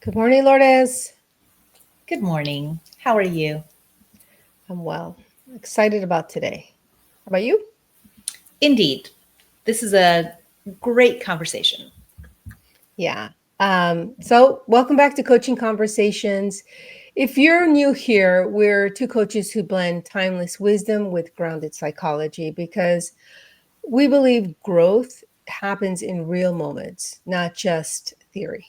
Good morning, Lourdes. Good morning. How are you? I'm well. Excited about today. How about you? Indeed, this is a great conversation. Yeah. So welcome back to Coaching Conversations. If you're new here, we're two coaches who blend timeless wisdom with grounded psychology because we believe growth happens in real moments, not just theory.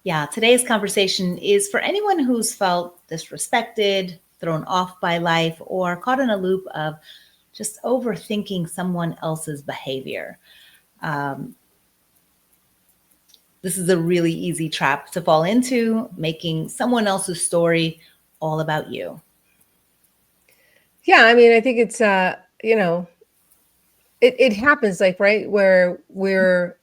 Yeah, today's conversation is for anyone who's felt disrespected, thrown off by life, or caught in a loop of just overthinking someone else's behavior. Um, this is a really easy trap to fall into, making someone else's story all about you. Yeah, I mean, I think it's it happens like right where we're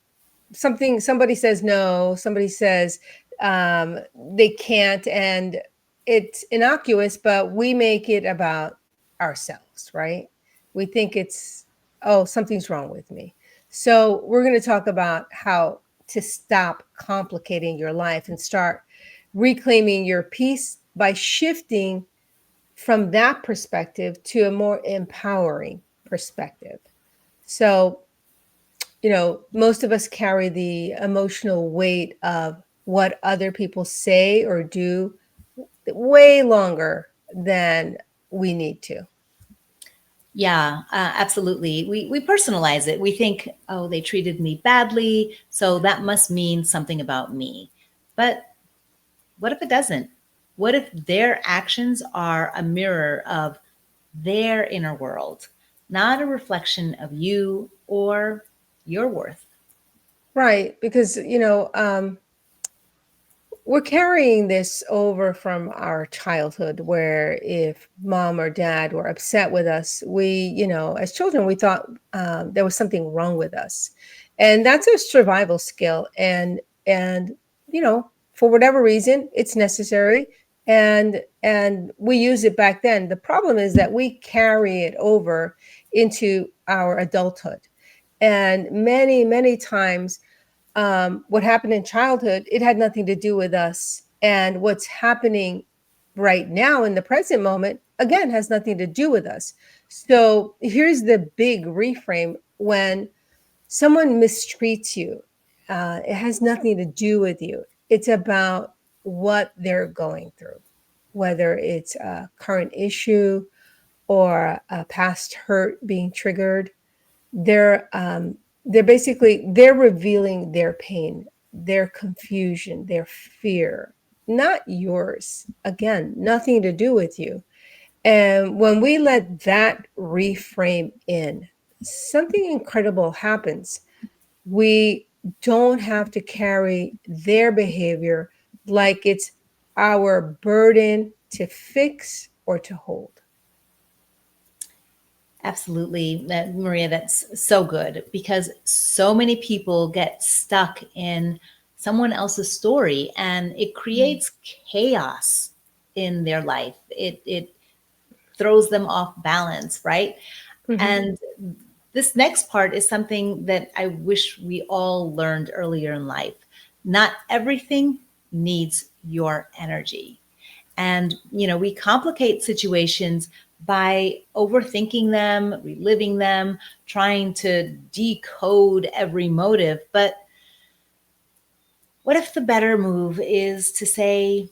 somebody says no, somebody says they can't, and it's innocuous, but we make it about ourselves, right? We think it's, oh, something's wrong with me. So we're going to talk about how to stop complicating your life and start reclaiming your peace by shifting from that perspective to a more empowering perspective. So most of us carry the emotional weight of what other people say or do way longer than we need to. Yeah, absolutely. We personalize it. We think, oh, they treated me badly, so that must mean something about me. But what if it doesn't? What if their actions are a mirror of their inner world, not a reflection of you or your worth? Right. Because, we're carrying this over from our childhood where if mom or dad were upset with us, as children, we thought there was something wrong with us. And that's a survival skill. And for whatever reason, it's necessary. And we use it back then. The problem is that we carry it over into our adulthood. And many, many times, what happened in childhood, it had nothing to do with us. And what's happening right now in the present moment, again, has nothing to do with us. So here's the big reframe: when someone mistreats you, it has nothing to do with you. It's about what they're going through, whether it's a current issue or a past hurt being triggered. They're revealing their pain, their confusion, their fear, not yours. Again, nothing to do with you. And when we let that reframe in, something incredible happens. We don't have to carry their behavior like it's our burden to fix or to hold. Absolutely, Maria, that's so good because so many people get stuck in someone else's story and it creates chaos in their life. It throws them off balance, right? Mhm. And this next part is something that I wish we all learned earlier in life. Not everything needs your energy. And, we complicate situations by overthinking them, reliving them, trying to decode every motive. But what if the better move is to say,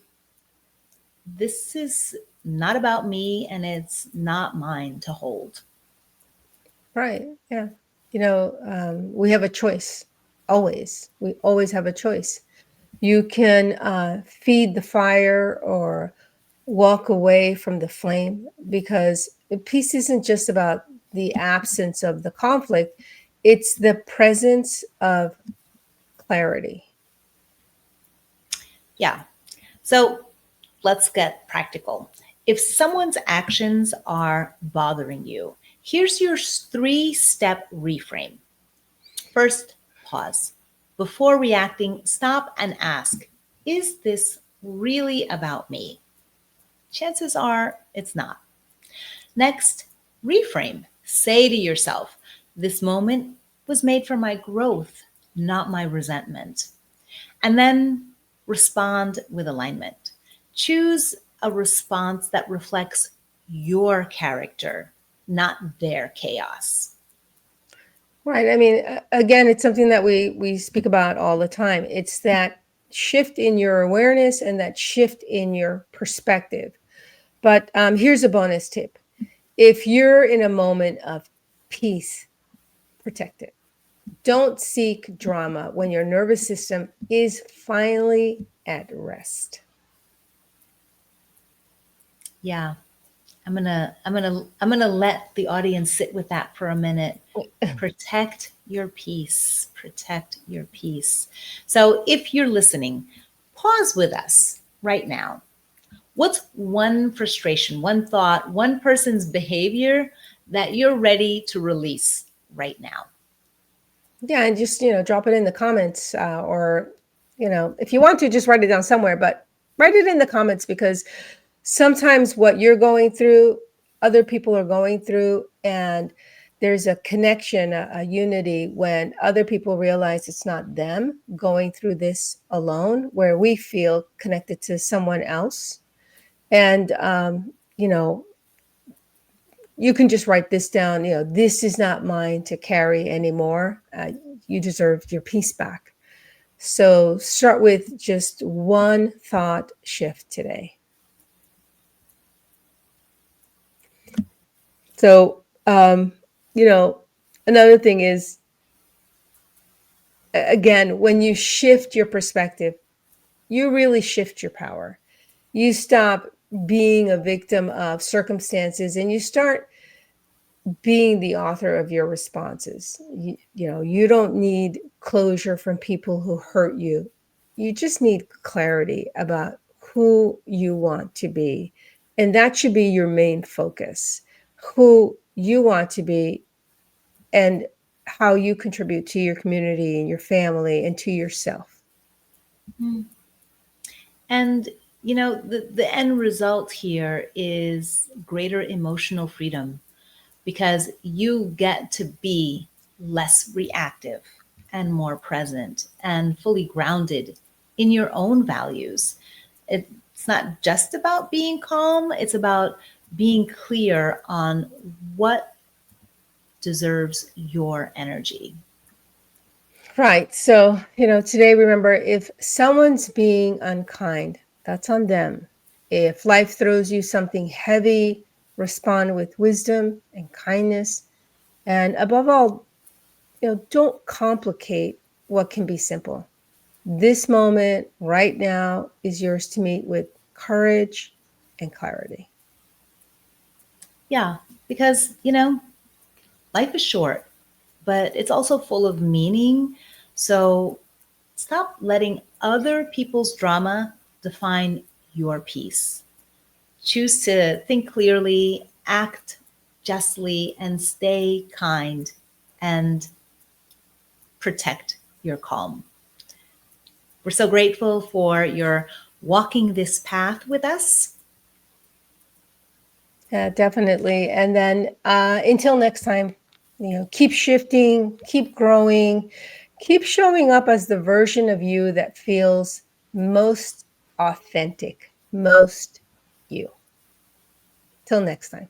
this is not about me and it's not mine to hold? Right. Yeah. We have a choice always. We always have a choice. You can feed the fire or walk away from the flame, because peace isn't just about the absence of the conflict, it's the presence of clarity. Yeah. So let's get practical. If someone's actions are bothering you, here's your 3-step reframe. First, pause. Before reacting, stop and ask, is this really about me? Chances are it's not. Next, reframe. Say to yourself, this moment was made for my growth, not my resentment. And then respond with alignment. Choose a response that reflects your character, not their chaos. Right. I mean, again, it's something that we speak about all the time. It's that shift in your awareness and that shift in your perspective. But here's a bonus tip. If you're in a moment of peace, protect it. Don't seek drama when your nervous system is finally at rest. Yeah. I'm gonna let the audience sit with that for a minute. Protect your peace. Protect your peace. So if you're listening, pause with us right now. What's one frustration, one thought, one person's behavior that you're ready to release right now? Yeah, and just, drop it in the comments, or, if you want to, just write it down somewhere, but write it in the comments, because sometimes what you're going through, other people are going through, and there's a connection, a unity when other people realize it's not them going through this alone, where we feel connected to someone else. And, you can just write this down, this is not mine to carry anymore. You deserve your peace back. So start with just one thought shift today. So, another thing is, again, when you shift your perspective, you really shift your power. You stop being a victim of circumstances and you start being the author of your responses. You don't need closure from people who hurt you. You just need clarity about who you want to be. And that should be your main focus, who you want to be and how you contribute to your community and your family and to yourself. Mm. And the end result here is greater emotional freedom, because you get to be less reactive and more present and fully grounded in your own values. It's not just about being calm, it's about being clear on what deserves your energy. Right. So, today, remember, if someone's being unkind, that's on them. If life throws you something heavy, respond with wisdom and kindness. And above all, don't complicate what can be simple. This moment right now is yours to meet with courage and clarity. Yeah, because, life is short, but it's also full of meaning. So stop letting other people's drama define your peace. Choose to think clearly, act justly, and stay kind, and protect your calm. We're so grateful for your walking this path with us. Yeah, definitely. And then until next time, keep shifting, keep growing, keep showing up as the version of you that feels most authentic, most you. Till next time.